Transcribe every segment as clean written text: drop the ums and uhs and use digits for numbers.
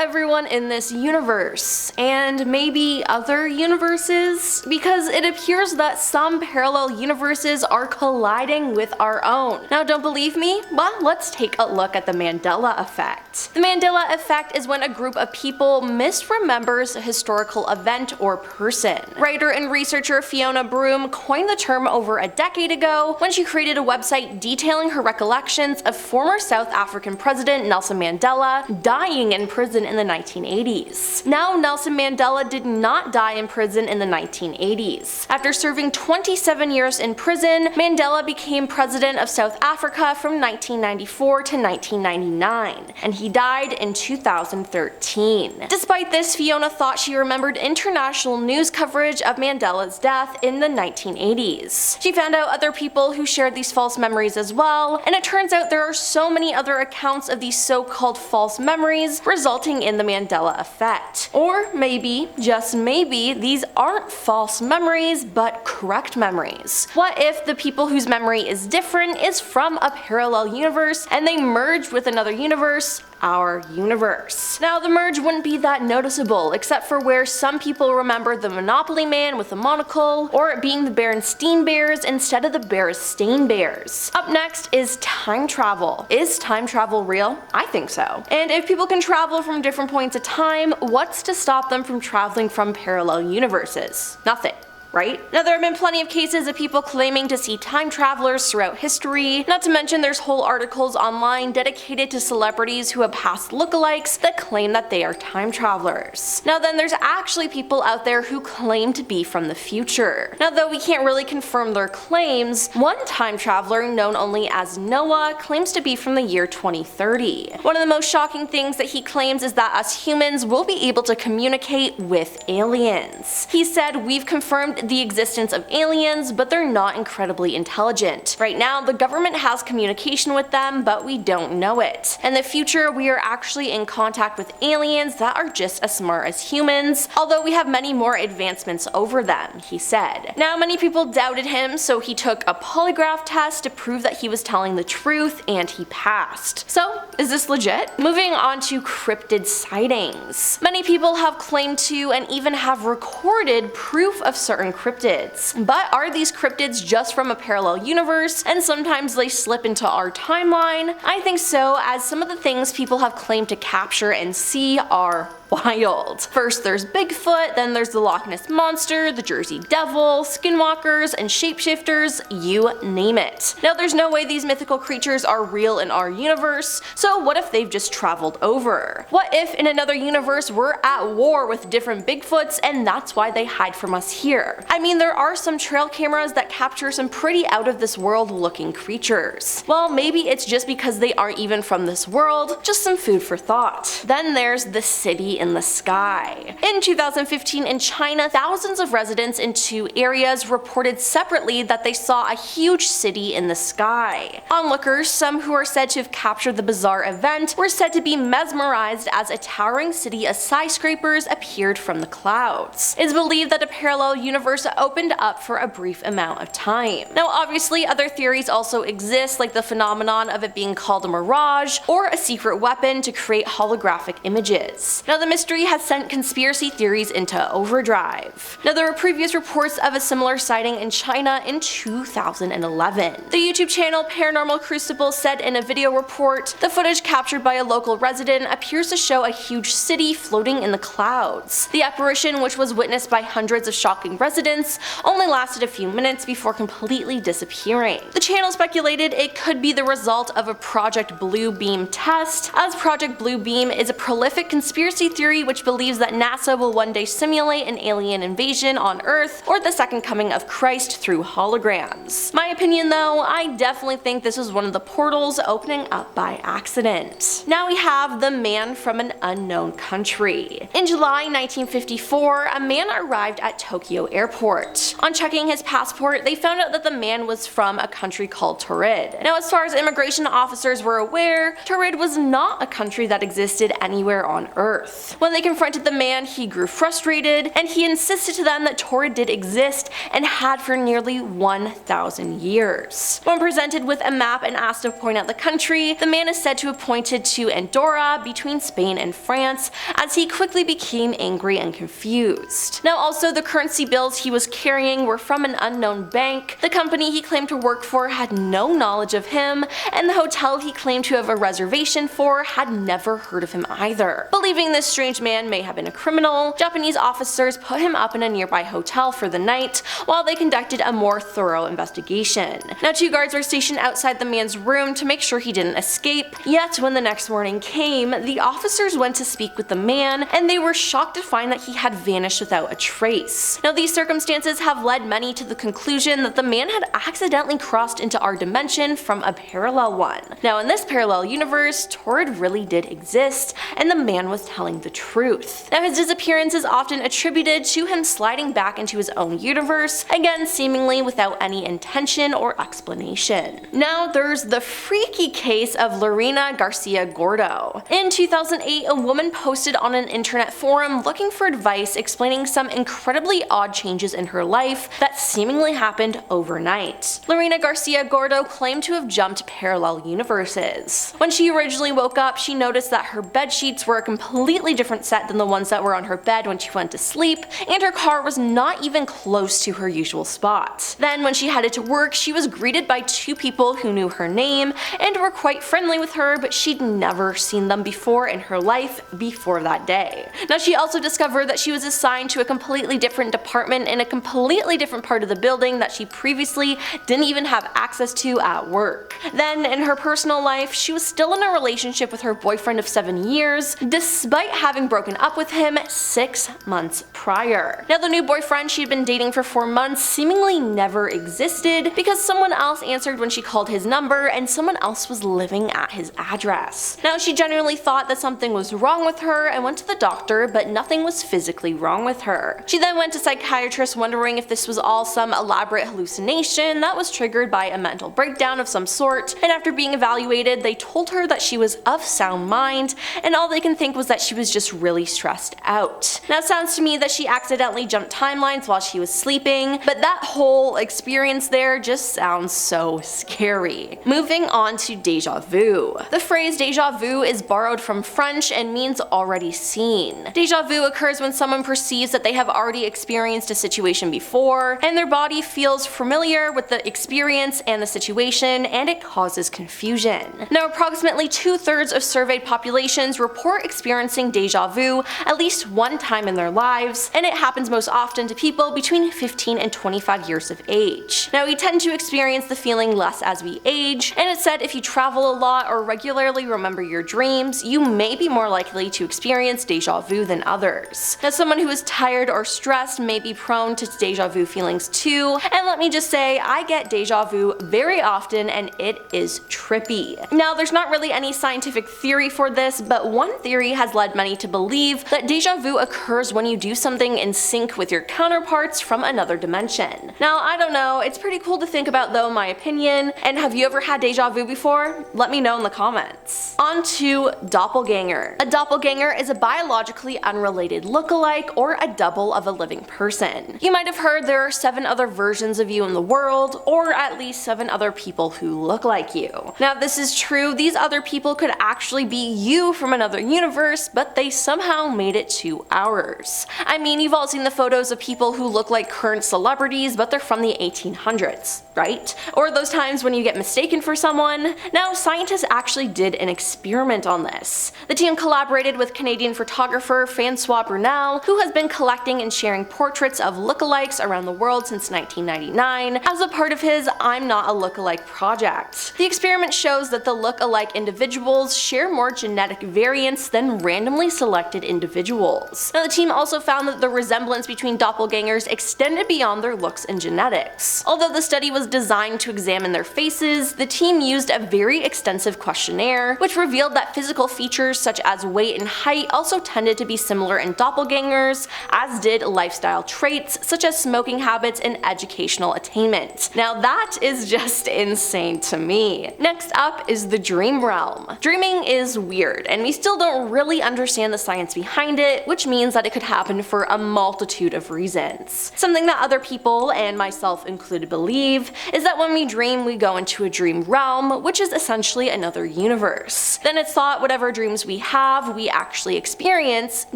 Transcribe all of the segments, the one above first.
everyone in this universe, and maybe other universes, because it appears that some parallel universes are colliding with our own. Now, don't believe me? Well, let's take a look at the Mandela Effect. The Mandela Effect is when a group of people misremembers a historical event or person. Writer and researcher Fiona Broom coined the term over a decade ago when she created a website detailing her recollections of former South African President Nelson Mandela dying in prison in the 1980s. Now, Nelson Mandela did not die in prison in the 1980s. After serving 27 years in prison, Mandela became president of South Africa from 1994 to 1999, and he died in 2013. Despite this, Fiona thought she remembered international news coverage of Mandela's death in the 1980s. She found out other people who shared these false memories as well, and it turns out there are so many other accounts of these so-called false memories resulting in the Mandela Effect. Or maybe, just maybe, these aren't false memories but correct memories. What if the people whose memory is different is from a parallel universe and they merged with another universe, our universe? Now, the merge wouldn't be that noticeable, except for where some people remember the Monopoly Man with a monocle, or it being the Berenstain Bears instead of the Berenstain Bears. Up next is time travel. Is time travel real? I think so. And if people can travel from different points of time, what's to stop them from traveling from parallel universes? Nothing. Right? Now, there have been plenty of cases of people claiming to see time travelers throughout history, not to mention there's whole articles online dedicated to celebrities who have past lookalikes that claim that they are time travelers. Now then, there's actually people out there who claim to be from the future. Now, though we can't really confirm their claims, one time traveler known only as Noah claims to be from the year 2030. One of the most shocking things that he claims is that us humans will be able to communicate with aliens. He said, "We've confirmed the existence of aliens, but they're not incredibly intelligent. Right now, the government has communication with them, but we don't know it. In the future, we are actually in contact with aliens that are just as smart as humans, although we have many more advancements over them," he said. Now, many people doubted him, so he took a polygraph test to prove that he was telling the truth, and he passed. So, is this legit? Moving on to cryptid sightings. Many people have claimed to and even have recorded proof of certain cryptids. But are these cryptids just from a parallel universe and sometimes they slip into our timeline? I think so, as some of the things people have claimed to capture and see are wild. First there's Bigfoot, then there's the Loch Ness Monster, the Jersey Devil, skinwalkers, and shapeshifters, you name it. Now, there's no way these mythical creatures are real in our universe, so what if they've just traveled over? What if in another universe we're at war with different Bigfoots and that's why they hide from us here? I mean, there are some trail cameras that capture some pretty out of this world looking creatures. Well, maybe it's just because they aren't even from this world, just some food for thought. Then there's the city in the sky. In 2015 in China, thousands of residents in two areas reported separately that they saw a huge city in the sky. Onlookers, some who are said to have captured the bizarre event, were said to be mesmerized as a towering city of skyscrapers appeared from the clouds. It is believed that a parallel universe opened up for a brief amount of time. Now, obviously, other theories also exist, like the phenomenon of it being called a mirage or a secret weapon to create holographic images. Now, the mystery has sent conspiracy theories into overdrive. Now, there were previous reports of a similar sighting in China in 2011. The YouTube channel Paranormal Crucible said in a video report, the footage captured by a local resident appears to show a huge city floating in the clouds. The apparition, which was witnessed by hundreds of shocking residents, only lasted a few minutes before completely disappearing. The channel speculated it could be the result of a Project Blue Beam test, as Project Blue Beam is a prolific conspiracy theory which believes that NASA will one day simulate an alien invasion on Earth or the second coming of Christ through holograms. My opinion though, I definitely think this is one of the portals opening up by accident. Now we have the man from an unknown country. In July 1954, a man arrived at Tokyo Airport. On checking his passport, they found out that the man was from a country called Torrid. Now, as far as immigration officers were aware, Torrid was not a country that existed anywhere on Earth. truth. When they confronted the man, he grew frustrated, and he insisted to them that Torrid did exist and had for nearly 1,000 years. When presented with a map and asked to point out the country, the man is said to have pointed to Andorra between Spain and France, as he quickly became angry and confused. Now also, the currency bills he was carrying were from an unknown bank, the company he claimed to work for had no knowledge of him, and the hotel he claimed to have a reservation for had never heard of him either. Believing this strange man may have been a criminal, Japanese officers put him up in a nearby hotel for the night while they conducted a more thorough investigation. Now 2 guards were stationed outside the man's room to make sure he didn't escape, yet when the next morning came, the officers went to speak with the man and they were shocked to find that he had vanished without a trace. Now these circumstances have led many to the conclusion that the man had accidentally crossed into our dimension from a parallel one. Now in this parallel universe, Torrid really did exist, and the man was telling the truth. Now his disappearance is often attributed to him sliding back into his own universe, again seemingly without any intention or explanation. Now there's the freaky case of Lerina Garcia Gordo. In 2008, a woman posted on an internet forum looking for advice explaining some incredibly odd changes in her life that seemingly happened overnight. Lerina Garcia Gordo claimed to have jumped parallel universes. When she originally woke up, she noticed that her bed sheets were a completely different set than the ones that were on her bed when she went to sleep, and her car was not even close to her usual spot. Then when she headed to work, she was greeted by 2 people who knew her name and were quite friendly with her, but she'd never seen them before in her life before that day. Now she also discovered that she was assigned to a completely different department in a completely different part of the building that she previously didn't even have access to at work. Then in her personal life, she was still in a relationship with her boyfriend of 7 years, despite having broken up with him 6 months prior. Now the new boyfriend she had been dating for 4 months seemingly never existed because someone else answered when she called his number and someone else was living at his address. Now she genuinely thought that something was wrong with her and went to the doctor, but nothing was physically wrong with her. She then went to psychiatrists wondering if this was all some elaborate hallucination that was triggered by a mental breakdown of some sort, and after being evaluated, they told her that she was of sound mind and all they can think was that she was just really stressed out. Now it sounds to me that she accidentally jumped timelines while she was sleeping, but that whole experience there just sounds so scary. Moving on to deja vu. The phrase deja vu is borrowed from French and means already seen. Deja vu occurs when someone perceives that they have already experienced a situation before, and their body feels familiar with the experience and the situation, and it causes confusion. Now approximately 2/3 of surveyed populations report experiencing deja vu at least one time in their lives, and it happens most often to people between 15 and 25 years of age. Now we tend to experience the feeling less as we age, and it's said if you travel a lot or regularly remember your dreams, you may be more likely to experience deja vu than others. Now someone who is tired or stressed may be prone to deja vu feelings too, and let me just say, I get deja vu very often and it is trippy. Now there's not really any scientific theory for this, but one theory has led many to believe that deja vu occurs when you do something in sync with your counterparts from another dimension. Now I don't know, it's pretty cool to think about though, in my opinion, and have you ever had deja vu before? Let me know in the comments. On to doppelganger. A doppelganger is a biologically unrelated lookalike or a double of a living person. You might have heard there are 7 other versions of you in the world, or at least 7 other people who look like you. Now if this is true, these other people could actually be you from another universe, but they somehow made it to ours. I mean, you've all seen the photos of people who look like current celebrities, but they're from the 1800s, right? Or those times when you get mistaken for someone. Now scientists actually did an experiment on this. The team collaborated with Canadian photographer Francois Brunel, who has been collecting and sharing portraits of lookalikes around the world since 1999 as a part of his I'm Not a Lookalike project. The experiment shows that the lookalike individuals share more genetic variants than randomly selected individuals. Now the team also found that the resemblance between doppelgangers extended beyond their looks and genetics. Although the study was designed to examine their faces, the team used a very extensive questionnaire, which revealed that physical features such as weight and height also tended to be similar in doppelgangers, as did lifestyle traits such as smoking habits and educational attainment. Now that is just insane to me. Next up is the dream realm. Dreaming is weird, and we still don't really understand understand the science behind it, which means that it could happen for a multitude of reasons. Something that other people, and myself included, believe is that when we dream, we go into a dream realm, which is essentially another universe. Then it's thought whatever dreams we have, we actually experience,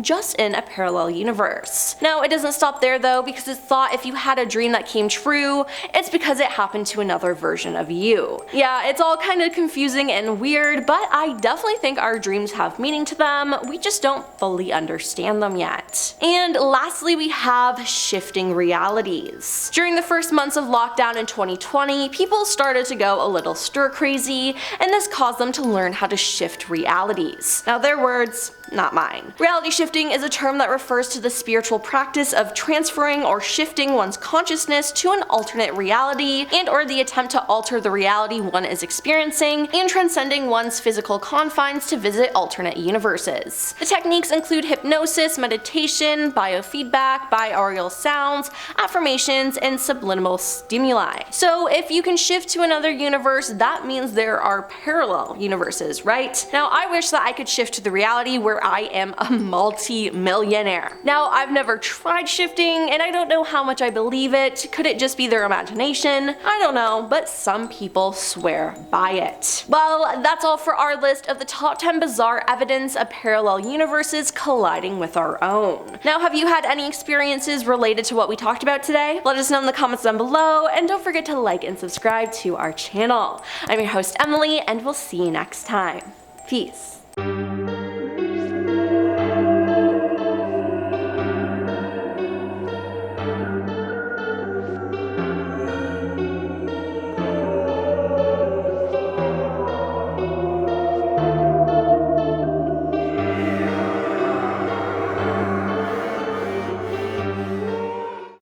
just in a parallel universe. Now, it doesn't stop there though, because it's thought if you had a dream that came true, it's because it happened to another version of you. Yeah, it's all kind of confusing and weird, but I definitely think our dreams have meaning to them, we just don't fully understand them yet. And lastly, we have shifting realities. During the first months of lockdown in 2020, people started to go a little stir crazy, and this caused them to learn how to shift realities. Now, their words, not mine. Reality shifting is a term that refers to the spiritual practice of transferring or shifting one's consciousness to an alternate reality, and or the attempt to alter the reality one is experiencing, and transcending one's physical confines to visit alternate universes. The techniques include hypnosis, meditation, biofeedback, binaural sounds, affirmations, and subliminal stimuli. So if you can shift to another universe, that means there are parallel universes, right? Now, I wish that I could shift to the reality where I am a multi-millionaire. Now, I've never tried shifting, and I don't know how much I believe it. Could it just be their imagination? I don't know, but some people swear by it. Well, that's all for our list of the top 10 bizarre evidence of parallel universes colliding with our own. Now, have you had any experiences related to what we talked about today? Let us know in the comments down below, and don't forget to like and subscribe to our channel. I'm your host, Emily, and we'll see you next time. Peace.